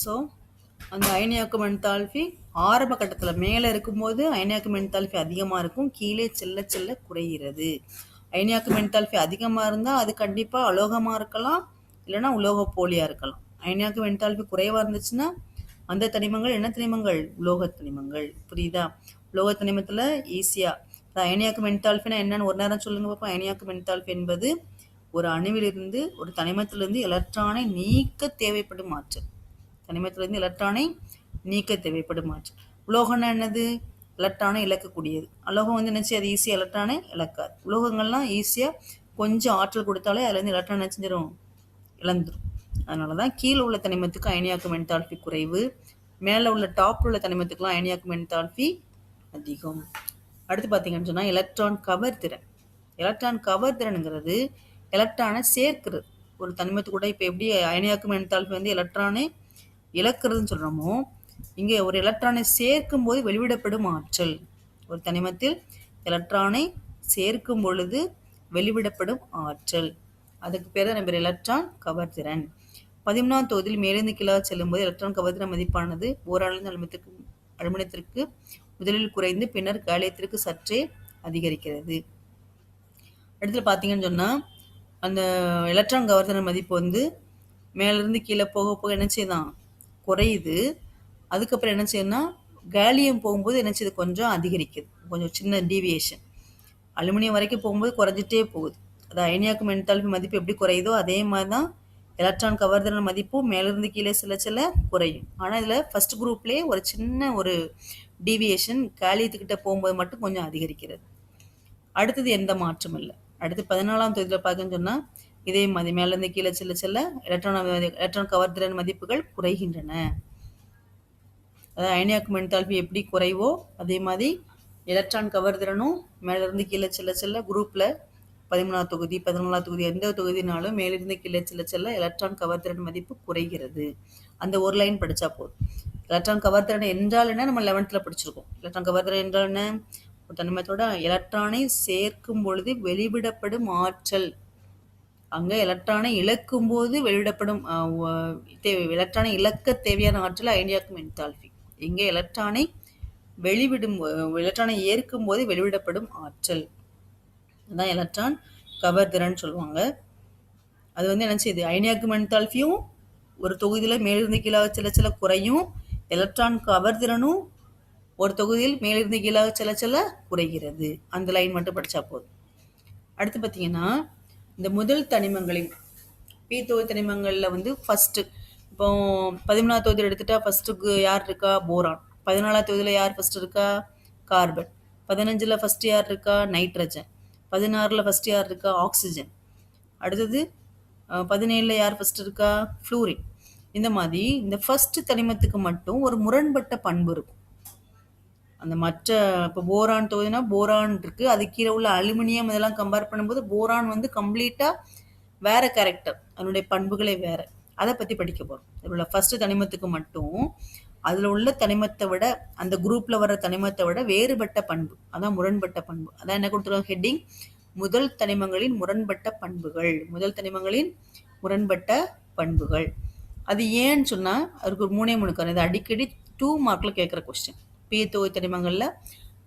So அந்த அயனியாக்கும் enthalpy ஆரம்ப கட்டத்தில் மேலே இருக்கும்போது அயனியாக்கும் என்தால்பி அதிகமாக இருக்கும், கீழே செல்ல செல்ல குறைகிறது. அயனியாக்கும் என்தால்பி அதிகமாக இருந்தால் அது கண்டிப்பாக அலோகமாக இருக்கலாம், இல்லைன்னா உலோக போலியாக இருக்கலாம். அயனியாக்கும் என்தால்பி குறைவாக இருந்துச்சுன்னா அந்த தனிமங்கள் என்ன தனிமங்கள்? உலோக தனிமங்கள். புரியுதா? உலோக தனிமத்தில் ஈஸியாக அயனியாக்கும் என்தால்பினா என்னன்னு ஒரு நேரம் சொல்லுங்க பார்ப்போம். அயனியாக்கும் என்தால்பி என்பது ஒரு அணுவிலிருந்து ஒரு தனிமத்திலிருந்து எலக்ட்ரானை நீக்க தேவைப்படும் ஆற்றல். தனிமத்திலிருந்து எலக்ட்ரானை நீக்க தேவைப்படும் ஆற்றல். உலோகம்னா என்னது? எலக்ட்ரானை இழக்கக்கூடியது. அலோகம் வந்து நினச்சி அது ஈஸியாக எலக்ட்ரானை இழக்காது. உலோகங்கள்லாம் ஈஸியாக கொஞ்சம் ஆற்றல் கொடுத்தாலே அதுலேருந்து எலக்ட்ரான் நினச்சிடும், இழந்துடும். அதனால தான் கீழே உள்ள தனிமத்துக்கு அயனியாக்கும் என்தால்பி குறைவு, மேலே உள்ள டாப் உள்ள தனிமத்துக்குலாம் அயனியாக்கும் என்தால்பி அதிகம். அடுத்து பார்த்தீங்கன்னு சொன்னால் எலக்ட்ரான் கவர் திறன். எலக்ட்ரான் கவர் திறனுங்கிறது எலக்ட்ரானை சேர்க்கிறது. ஒரு தனிமத்து கூட இப்போ எப்படி அயனியாக்கும் என்தால்பி வந்து எலக்ட்ரானை இழக்கிறதுன்னு சொல்கிறோமோ, இங்கே ஒரு எலக்ட்ரானை சேர்க்கும் போது வெளிவிடப்படும் ஆற்றல். ஒரு தனிமத்தில் எலக்ட்ரானை சேர்க்கும் பொழுது வெளிவிடப்படும் ஆற்றல், அதுக்கு பேர் தான் நம்ம எலக்ட்ரான் கவர் திறன். 13ஆம் தொகுதியில் மேலிருந்து கீழாக செல்லும்போது எலக்ட்ரான் கவர்திறன் மதிப்பானது போரானிலிருந்து அலுமினியத்திற்கு முதலில் குறைந்து பின்னர் காலியத்திற்கு சற்றே அதிகரிக்கிறது. அடுத்து பார்த்தீங்கன்னு சொன்னால் அந்த எலக்ட்ரான் கவர்திறன் மதிப்பு வந்து மேலேருந்து கீழே போக போக என்ன செய்யுதான் குறையுது. அதுக்கப்புறம் என்ன செய்யும்னா கேலியம் போகும்போது என்ன செய்யுது கொஞ்சம் அதிகரிக்குது, கொஞ்சம் சின்ன டீவியேஷன். அலுமினியம் வரைக்கும் போகும்போது குறைஞ்சிட்டே போகுது. அது அயனியாக்கும் என்தால்பி மதிப்பு எப்படி குறையுதோ அதே மாதிரி தான் எலக்ட்ரான் கவர்திறன் மதிப்பும் மேலிருந்து கீழே சில சில குறையும். ஆனால் இதில் ஃபர்ஸ்ட் குரூப்லேயே ஒரு சின்ன ஒரு டீவியேஷன் காலியத்துக்கிட்ட போகும்போது மட்டும் கொஞ்சம் அதிகரிக்கிறது. அடுத்தது எந்த மாற்றம் இல்லை. அடுத்து 14ஆம் தொகுதியில் பார்க்கன்னு சொன்னால் இதே மாதிரி மேலேருந்து கீழே செல்ல செல்ல எலக்ட்ரான் கவர்திறன் மதிப்புகள் குறைகின்றன. அதாவது அயனியாக்கும் என்தால்பி எப்படி குறைவோ அதே மாதிரி எலக்ட்ரான் கவர்திறனும் மேலிருந்து கீழே செல்ல செல்ல குரூப்பில் 13ஆம் தொகுதி 14ஆம் தொகுதி எந்த தொகுதினாலும் மேலிருந்து கீழே செல்ல செல்ல எலக்ட்ரான் கவர்திறன் மதிப்பு குறைகிறது. அந்த ஒரு லைன் படித்தா போதும். எலக்ட்ரான் கவர்திறன் என்றால் என்ன நம்ம 11th படிச்சிருக்கோம். எலக்ட்ரான் கவர்திறன் என்றால் என்ன? ஒரு தனிமத்தோட எலக்ட்ரானை சேர்க்கும் பொழுது வெளிவிடப்படும் ஆற்றல். அங்கே எலக்ட்ரானை இழக்கும் போது வெளிவிடப்படும் எலக்ட்ரானை இழக்க தேவையான ஆற்றல் அயனியாக்கும் என்தால்பி. இங்கே எலக்ட்ரானை எலக்ட்ரானை ஏற்கும் போது வெளிவிடப்படும் ஆற்றல் அதான் எலக்ட்ரான் கவர்திறன் சொல்லுவாங்க. அது வந்து என்ன செய்யுது? அயனியாக்கும் என்தால்பியும் ஒரு தொகுதியில் மேலிருந்து கீழாக செல்ல செல்ல குறையும், எலக்ட்ரான் கவர்திறனும் ஒரு தொகுதியில் மேலிருந்து கீழாக செல்ல செல்ல குறைகிறது. அந்த லைன் மட்டும் படித்தா போதும். அடுத்து பார்த்தீங்கன்னா இந்த முதல் தனிமங்களின் பி தொகுதி தனிமங்களில் வந்து ஃபஸ்ட்டு இப்போ 13ஆம் தொகுதியில் எடுத்துட்டா ஃபஸ்ட்டுக்கு யார் இருக்கா? போரான். 14ஆம் தொகுதியில் யார் ஃபஸ்ட்டு இருக்கா? கார்பன். 15ல் ஃபஸ்ட்டு யார் இருக்கா? நைட்ரஜன். 16ல் ஃபஸ்ட்டு யார் இருக்கா? ஆக்சிஜன். அடுத்தது 17ல் யார் ஃபஸ்ட்டு இருக்கா? ஃப்ளூரின். இந்த மாதிரி இந்த ஃபஸ்ட்டு தனிமத்துக்கு மட்டும் ஒரு முரண்பட்ட பண்பு இருக்கும். அந்த மற்ற இப்போ போரான் தொகுதினா போரான் இருக்குது, அது கீழே உள்ள அலுமினியம் இதெல்லாம் கம்பேர் பண்ணும்போது போரான் வந்து கம்ப்ளீட்டாக வேறு கேரக்டர், அதனுடைய பண்புகளே வேறு. அதை பற்றி படிக்க போகிறோம். இதில் உள்ள ஃபஸ்ட்டு தனிமத்துக்கு மட்டும் அதில் உள்ள தனிமத்தை விட அந்த குரூப்பில் வர தனிமத்தை விட வேறுபட்ட பண்பு, அதான் முரண்பட்ட பண்பு. அதான் என்ன கொடுத்துருவோம் ஹெட்டிங்? முதல் தனிமங்களின் முரண்பட்ட பண்புகள். முதல் தனிமங்களின் முரண்பட்ட பண்புகள். அது ஏன்னு சொன்னால் அதுக்கு ஒரு 3 காரணம். இது அடிக்கடி 2 மார்க்கில் கேட்குற கொஸ்டின். பி தொகுதி தனிமங்களில்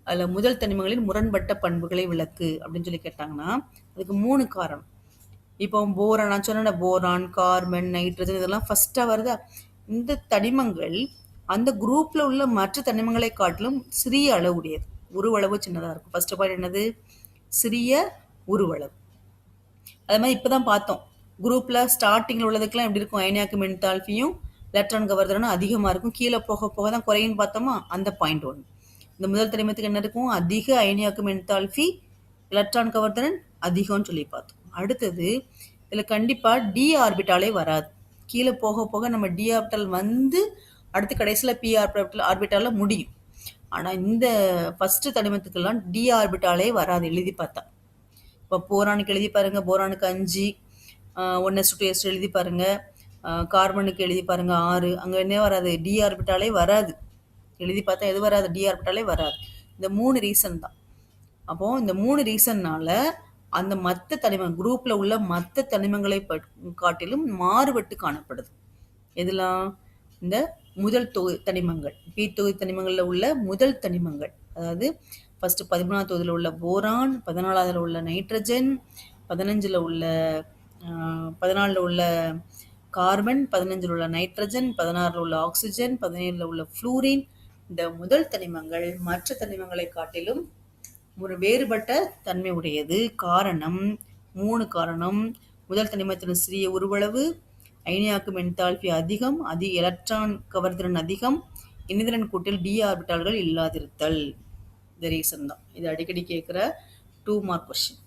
அதில் முதல் தனிமங்களின் முரண்பட்ட பண்புகளை விளக்கு அப்படின்னு சொல்லி கேட்டாங்கன்னா அதுக்கு 3 காரணம். இப்போ போரான் நான் சொன்ன போரான், கார்பன், நைட்ரஜன் இதெல்லாம் ஃபஸ்ட்டாக வருதா? இந்த தனிமங்கள் அந்த குரூப்பில் உள்ள மற்ற தனிமங்களை காட்டிலும் சிறிய அளவுடையது, உருவளவு சின்னதாக இருக்கும். ஃபர்ஸ்ட் பாயிண்ட் என்னது? சிறிய உருவளவு. அது மாதிரி இப்போ தான் பார்த்தோம் குரூப்பில் ஸ்டார்டிங்கில் உள்ளதுக்கெல்லாம் எப்படி இருக்கும்? அயனியாக்கும் என்தால்பியும் எலக்ட்ரான் கவர்திறனும் அதிகமாக இருக்கும், கீழே போக போக தான் குறையுன்னு பார்த்தோமா? அந்த பாயிண்ட் ஒன்று. இந்த முதல் தனிமத்துக்கு என்ன இருக்கும்? அதிக அயனியாக்கும் என்தால்பி, எலக்ட்ரான் கவர்திறன் அதிகம்னு சொல்லி பார்த்தோம். அடுத்தது இதில் கண்டிப்பாக டி ஆர்பிட்டாலே வராது. கீழே போக போக நம்ம டி ஆர்பிட்டால் வந்து அடுத்து கடைசியில் பி ஆர்பிட்டாலில் முடியும். ஆனால் இந்த ஃபஸ்ட்டு தனிமத்துக்கெல்லாம் டி ஆர்பிட்டாலே வராது எழுதி பார்த்தா. இப்போ போரானுக்கு எழுதி பாருங்கள், போரானுக்கு 5, 1s2s எழுதி பாருங்கள், கார்பனுக்கு எழுதி பாருங்கள் 6. அங்கே என்ன வராது? டி ஆர்பிட்டாலே வராது. எழுதி பார்த்தா எது வராது? டி ஆர்பிட்டாலே வராது. இந்த 3 ரீசன் தான். அப்போது இந்த 3 ரீசன்னால அந்த மற்ற தனிமம் குரூப்பில் உள்ள மற்ற தனிமங்களை காட்டிலும் மாறுபட்டு காணப்படுது. எதெல்லாம்? இந்த முதல் தனிமங்கள், பி தொகுதி தனிமங்களில் உள்ள முதல் தனிமங்கள். அதாவது ஃபர்ஸ்ட் 13ஆவது தொகுதியில் உள்ள போரான், 14ஆவதுல உள்ள நைட்ரஜன், 15ல் உள்ள 14ல் உள்ள கார்பன், 15ல் உள்ள நைட்ரஜன், 16ல் உள்ள ஆக்சிஜன், 17ல் உள்ள ஃப்ளூரின். இந்த முதல் தனிமங்கள் மற்ற தனிமங்களை காட்டிலும் ஒரு வேறுபட்ட தன்மை உடையது. காரணம் 3 காரணம். முதல் தனிமத்தின் சிறிய உருவளவு, அயனியாக்கும் என்தால்பி அதிகம், எலக்ட்ரான் கவர்திறன் அதிகம், இணைதிறன் கூட்டில் டி ஆர்பிட்டால்கள் இல்லாதிருத்தல். இந்த ரீசன் தான். இது அடிக்கடி கேட்குற 2 மார்க் கொஸ்டின்.